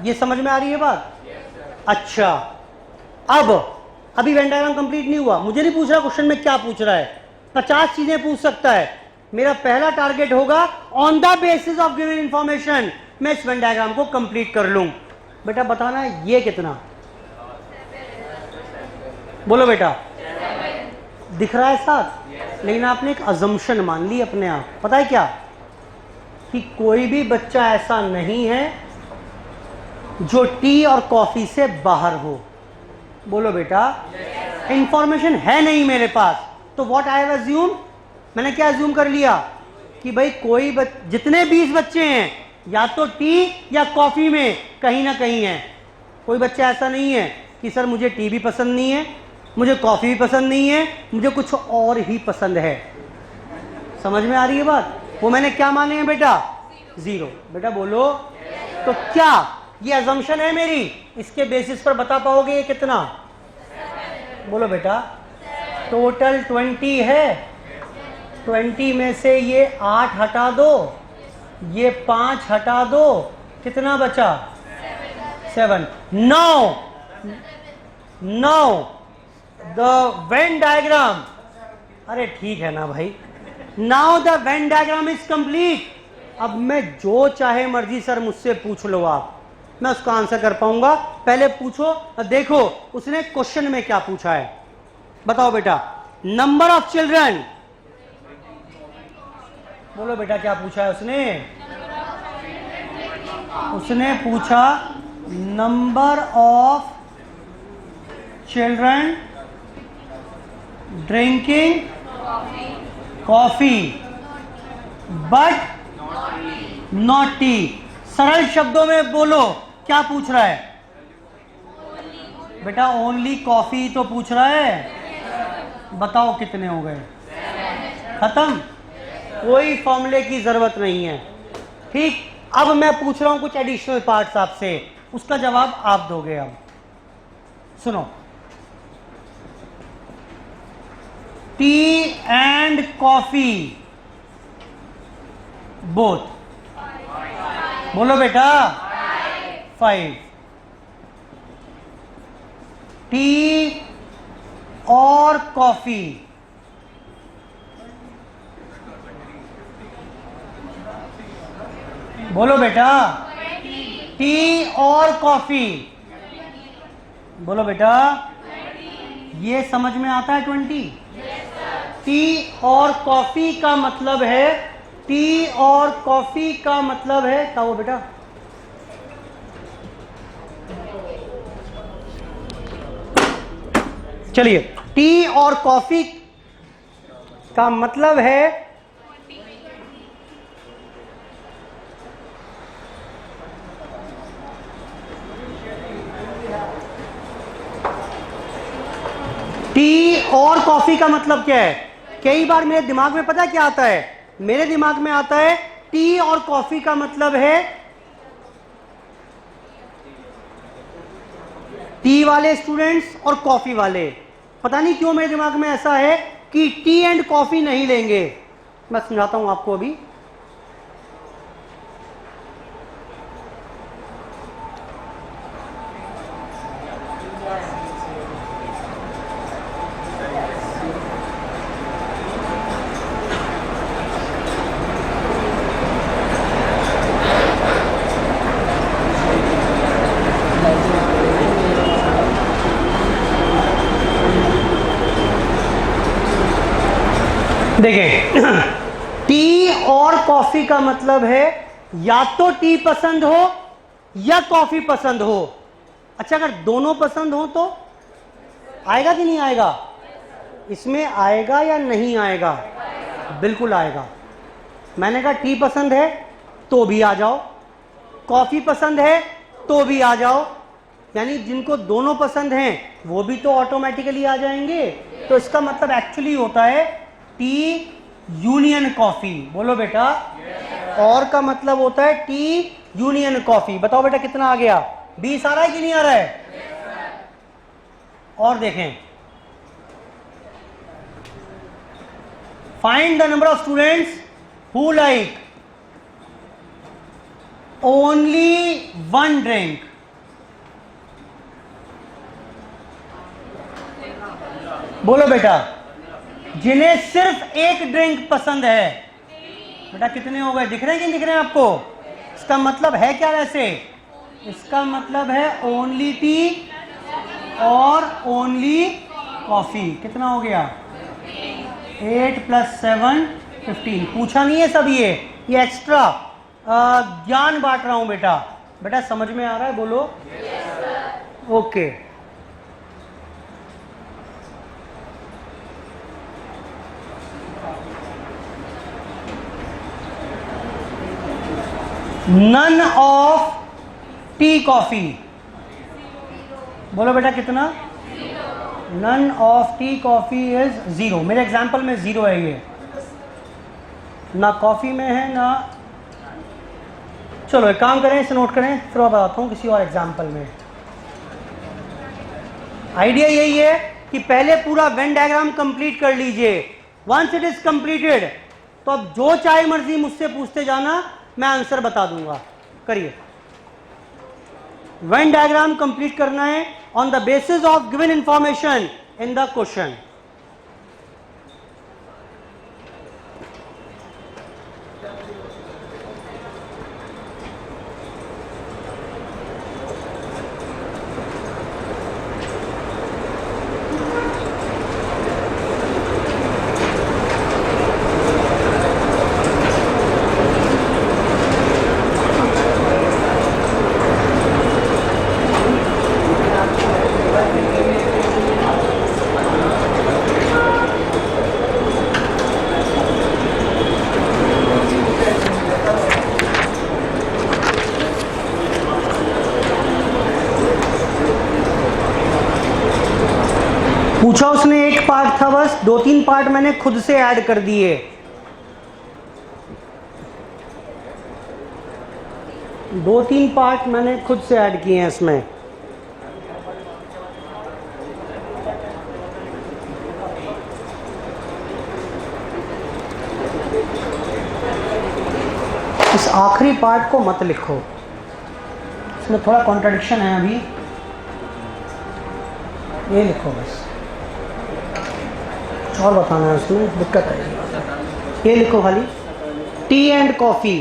ये समझ में आ रही है बात। अच्छा, अब अभी वेन डायग्राम कंप्लीट नहीं हुआ, मुझे नहीं पूछ रहा क्वेश्चन में क्या पूछ रहा है, 50 चीजें पूछ सकता है। मेरा पहला टारगेट होगा on the basis of given information मैं इस वेन डायग्राम को कंप्लीट कर लूं। बेटा बताना ये कितना, बोलो बेटा, दिख रहा है साथ, लेकिन आपने एक अजम्पशन मान ली अपने आप, पता है क्या, कि कोई भी बच्चा ऐसा नहीं है जो टी और कॉफी से बाहर हो। बोलो बेटा, इंफॉर्मेशन है नहीं मेरे पास, तो व्हाट आई हैव अज्यूम, मैंने क्या अज्यूम कर लिया कि भाई कोई जितने 20 बच्चे हैं या तो टी या कॉफी में कहीं ना कहीं है। कोई बच्चा ऐसा नहीं है कि सर मुझे टी भी पसंद नहीं है, मुझे कॉफी भी पसंद नहीं है, मुझे कुछ और ही पसंद है। समझ में आ रही है बात। वो मैंने क्या माने हैं बेटा, जीरो। बेटा बोलो, तो क्या ये अजम्पशन है मेरी, इसके बेसिस पर बता पाओगे ये कितना। बोलो बेटा, टोटल 20 है, 20 में से ये 8 हटा दो, ये 5 हटा दो, कितना बचा, 7। नाउ द वेन डायग्राम, अरे ठीक है ना भाई, now the Venn diagram is complete. अब मैं जो चाहे मर्जी सर मुझसे पूछ लो आप, मैं उसका आंसर कर पाऊंगा। पहले पूछो, देखो उसने क्वेश्चन में क्या पूछा है, बताओ बेटा। नंबर ऑफ चिल्ड्रन, बोलो बेटा क्या पूछा है उसने पूछा number of children drinking coffee but not T. सरल शब्दों में बोलो क्या पूछ रहा है बेटा, ओनली कॉफी तो पूछ रहा है। बताओ कितने हो गए, खत्म, कोई फॉर्मूले की जरूरत नहीं है। ठीक, अब मैं पूछ रहा हूं कुछ एडिशनल पार्ट्स आपसे, उसका जवाब आप दोगे। अब सुनो, टी एंड कॉफी बोथ, बोलो बेटा 5। टी और कॉफी, बोलो बेटा, टी और कॉफी, बोलो बेटा, ये समझ में आता है 20। टी और कॉफी का मतलब है, टी और कॉफी का मतलब है क्या वो बेटा, चलिए, टी और कॉफी का मतलब है टी और कॉफी का मतलब क्या है। कई बार मेरे दिमाग में पता है क्या आता है, मेरे दिमाग में आता है टी और कॉफी का मतलब है टी वाले स्टूडेंट्स और कॉफी वाले। पता नहीं क्यों मेरे दिमाग में ऐसा है कि टी एंड कॉफी नहीं लेंगे। मैं समझाता हूं आपको अभी। देखिए, टी और कॉफी का मतलब है या तो टी पसंद हो या कॉफी पसंद हो। अच्छा, अगर दोनों पसंद हो तो आएगा कि नहीं आएगा, इसमें आएगा या नहीं आएगा, बिल्कुल आएगा। मैंने कहा टी पसंद है तो भी आ जाओ, कॉफी पसंद है तो भी आ जाओ, यानी जिनको दोनों पसंद हैं वो भी तो ऑटोमेटिकली आ जाएंगे। तो इसका मतलब एक्चुअली होता है टी यूनियन कॉफी। बोलो बेटा। और का मतलब होता है टी यूनियन कॉफी। बताओ बेटा कितना आ गया? 20 आ रहा है कि नहीं आ रहा है? और देखें, find the number of students who like only one drink. बोलो बेटा, जिन्हें सिर्फ एक ड्रिंक पसंद है। बेटा कितने हो गए? दिख रहे हैं कि नहीं दिख रहे हैं आपको? इसका मतलब है क्या वैसे? इसका मतलब है ओनली टी और ओनली कॉफी। कितना हो गया? 8 + 7 15। पूछा नहीं है सब, ये एक्स्ट्रा ज्ञान बांट रहा हूं बेटा। बेटा समझ में आ रहा है? बोलो। Okay. None of tea coffee. बोलो बेटा कितना? None of tea coffee is 0। मेरे एग्जाम्पल में 0 है, ये ना कॉफी में है ना। चलो एक काम करें, इसे नोट करें, फिर मैं बताता हूँ किसी और एग्जाम्पल में। आइडिया यही है कि पहले पूरा वेन डायग्राम कंप्लीट कर लीजिए। वंस इट इज कंप्लीटेड तो अब जो चाहे मर्जी मुझसे पूछते जाना, मैं आंसर बता दूंगा। करिए। वेन डायग्राम कंप्लीट करना है on the basis of given information in the question. पूछा उसने एक पार्ट था बस, 2-3 पार्ट मैंने खुद से ऐड कर दिए। दो तीन पार्ट मैंने खुद से ऐड किए हैं इसमें। इस आखिरी पार्ट को मत लिखो, इसमें थोड़ा कॉन्ट्रडिक्शन है अभी। ये लिखो बस, और बताना है उसमें दिक्कत है। ये लिखो खाली टी एंड कॉफ़ी।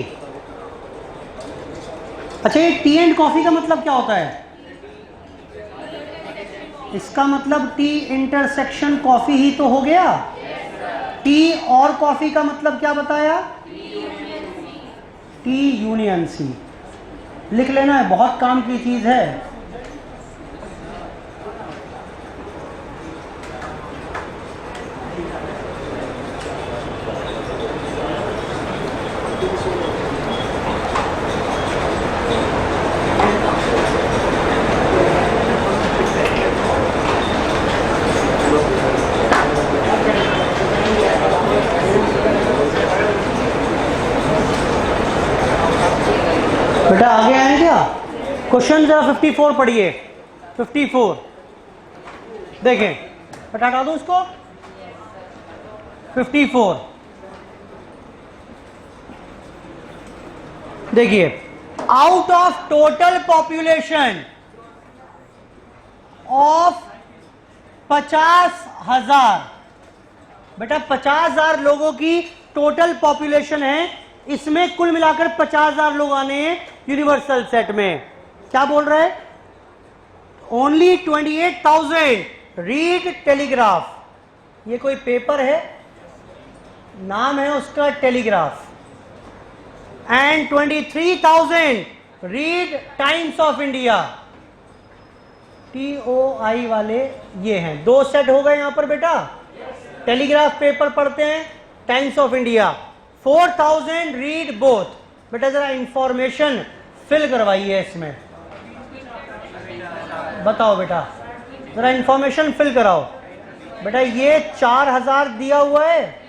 अच्छा, ये टी एंड कॉफ़ी का मतलब क्या होता है? इसका मतलब टी इंटरसेक्शन कॉफ़ी ही तो हो गया। टी और कॉफ़ी का मतलब क्या बताया? T union C. लिख लेना है, बहुत काम की चीज़ है। बेटा आगे आए क्या? क्वेश्चन जरा 54 पढ़िए। 54 देखें, बेटा हटा दो उसको। 54 देखिए, out of total population of 50,000। बेटा 50,000 लोगों की टोटल पॉपुलेशन है, इसमें कुल मिलाकर 50,000 लोग आने हैं यूनिवर्सल सेट में। क्या बोल रहा है? Only 28,000 read telegraph. ये कोई पेपर है, नाम है उसका telegraph. And 23,000 read times of India. TOI वाले ये हैं। 2 सेट हो गए यहां पर बेटा। टेलीग्राफ पेपर पढ़ते हैं times of India, 4000 read both. बेटा जरा इंफॉर्मेशन फिल करवाइए इसमें, बताओ बेटा, जरा इंफॉर्मेशन फिल कराओ। बेटा ये 4000 दिया हुआ है,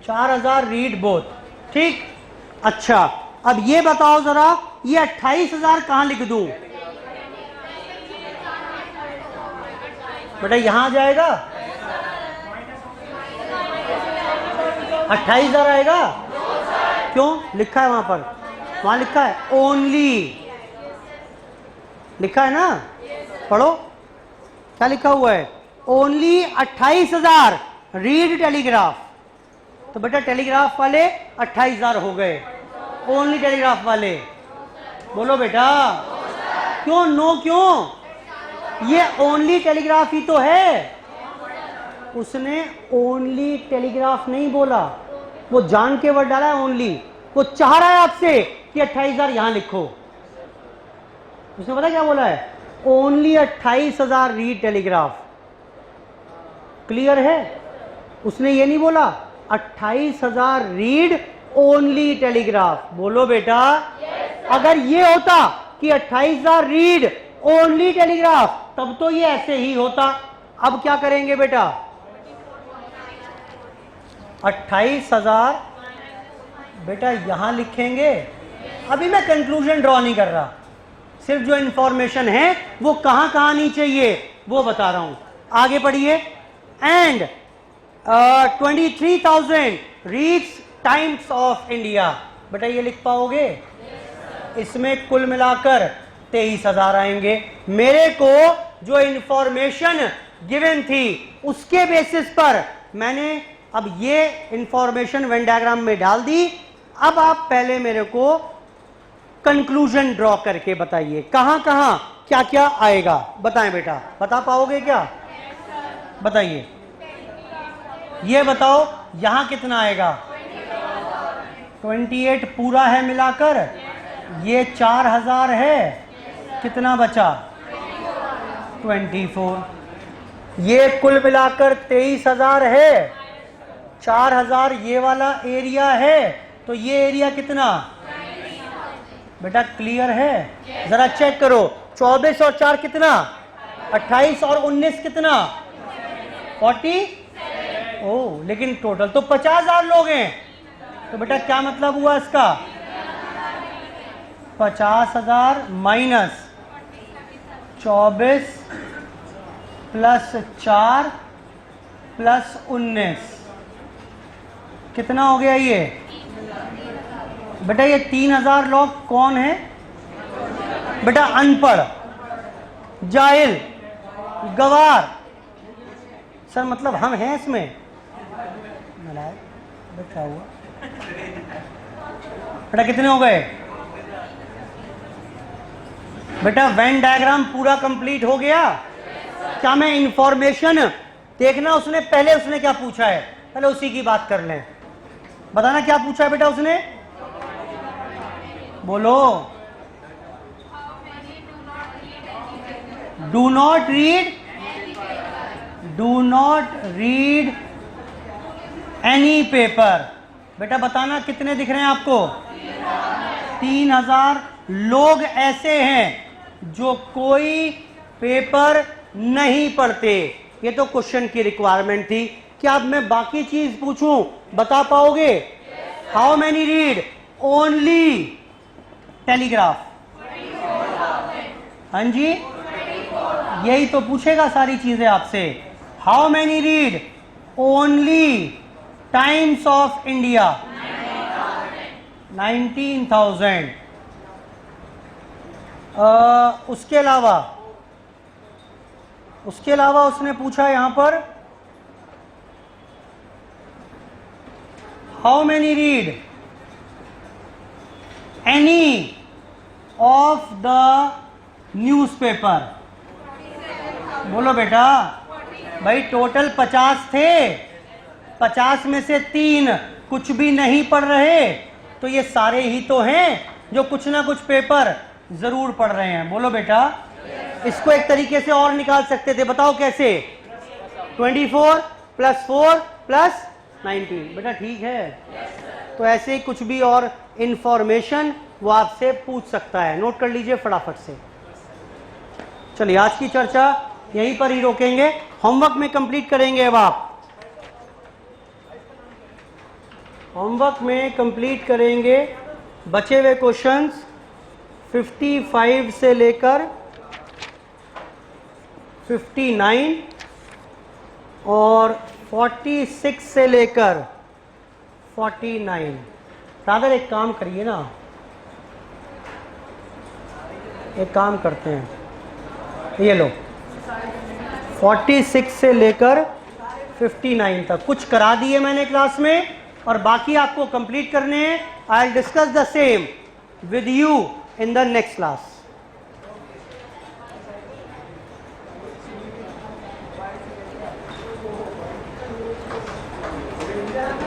4000 रीड बोथ, ठीक। अच्छा अब ये बताओ जरा, ये 28,000 कहां लिख दूं? बेटा यहां जाएगा, 28,000 आएगा। क्यों लिखा है वहां पर? वहां लिखा है ओनली, लिखा है ना, पढ़ो क्या लिखा हुआ है, ओनली 28,000 रीड टेलीग्राफ। तो बेटा टेलीग्राफ वाले 28,000 हो गए, ओनली टेलीग्राफ वाले, बोलो बेटा क्यों, नो क्यों? ये ओनली टेलीग्राफ ही तो है, उसने ओनली टेलीग्राफ नहीं बोला, वो जान के वर्ड डाला है ओनली। वो चाह रहा है आपसे कि 28,000 यहां लिखो, उसने पता क्या बोला है, ओनली 28,000 रीड टेलीग्राफ। क्लियर है? उसने ये नहीं बोला 28,000 रीड ओनली टेलीग्राफ। बोलो बेटा अगर ये होता कि 28,000 रीड ओनली टेलीग्राफ तब तो ये ऐसे ही होता। अब क्या करेंगे बेटा, 28,000 बेटा यहां लिखेंगे। अभी मैं कंक्लूजन ड्रॉ नहीं कर रहा, सिर्फ जो इंफॉर्मेशन है वो कहां कहां आनी चाहिए वो बता रहा हूं। आगे पढ़िए। And 23,000 reads times of India. बेटा ये लिख पाओगे? इसमें कुल मिलाकर 23,000 आएंगे। मेरे को जो इंफॉर्मेशन गिवन थी उसके बेसिस पर मैंने अब ये इंफॉर्मेशन वेन डायग्राम में डाल दी। अब आप पहले मेरे को कंक्लूजन ड्रॉ करके बताइए कहां कहां क्या क्या आएगा। बताएं बेटा, बता पाओगे क्या? बताइए, ये बताओ यहां कितना आएगा? 28 पूरा है मिलाकर, ये 4,000 है, कितना बचा? 24। ये कुल मिलाकर 23,000 है, 4,000 ये वाला एरिया है, तो ये एरिया कितना? बेटा क्लियर है? जरा चेक करो, 24 और 4 कितना? 28 और 19 कितना? 40। ओ लेकिन टोटल तो 50,000 लोग हैं, तो बेटा क्या मतलब हुआ इसका? 50,000 माइनस 24 प्लस 4 प्लस 19 कितना हो गया ये? बेटा ये 3,000 लोग कौन है? बेटा अनपढ़, जाहिल, गवार। सर मतलब हम हैं इसमें? क्या हुआ बेटा, कितने हो गए? बेटा वेन डायग्राम पूरा कंप्लीट हो गया। क्या मैं इंफॉर्मेशन देखना, उसने पहले उसने क्या पूछा है, पहले उसी की बात कर लें। बताना क्या पूछा है बेटा उसने, बोलो। Do not read, do not read any paper. बेटा बताना कितने दिख रहे हैं आपको? 3,000 लोग ऐसे हैं जो कोई पेपर नहीं पढ़ते। ये तो क्वेश्चन की रिक्वायरमेंट थी। क्या अब मैं बाकी चीज पूछूं, बता पाओगे? How many read only telegraph? हाँ जी, यही तो पूछेगा सारी चीजें आपसे। How many read only times of India? 19,000। उसके अलावा उसने पूछा यहां पर how many read any of the newspaper? बोलो बेटा। भाई टोटल 50 थे, 50 में से 3 कुछ भी नहीं पढ़ रहे, तो ये सारे ही तो हैं जो कुछ ना कुछ पेपर जरूर पढ़ रहे हैं। बोलो बेटा। इसको एक तरीके से और निकाल सकते थे, बताओ कैसे? 24 प्लस 4 प्लस 19। बेटा ठीक है? तो ऐसे ही कुछ भी और इंफॉर्मेशन वो आपसे पूछ सकता है, नोट कर लीजिए फटाफट से। चलिए आज की चर्चा यहीं पर ही रोकेंगे, होमवर्क में कंप्लीट करेंगे। अब आप होमवर्क में कंप्लीट करेंगे बचे हुए क्वेश्चंस 55 से लेकर 59 और 46 से लेकर 49। रादर एक काम करिए ना, एक काम करते हैं, ये लो 46 से लेकर 59 तक कुछ करा दिए मैंने क्लास में, और बाकी आपको कंप्लीट करने हैं। I will discuss the same with you in the next class.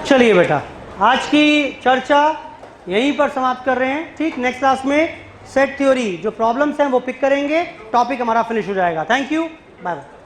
चलिए बेटा, आज की चर्चा यहीं पर समाप्त कर रहे हैं। ठीक, नेक्स्ट क्लास में सेट थ्योरी जो प्रॉब्लम्स हैं वो पिक करेंगे, टॉपिक हमारा फिनिश हो जाएगा। Thank you, bye bye.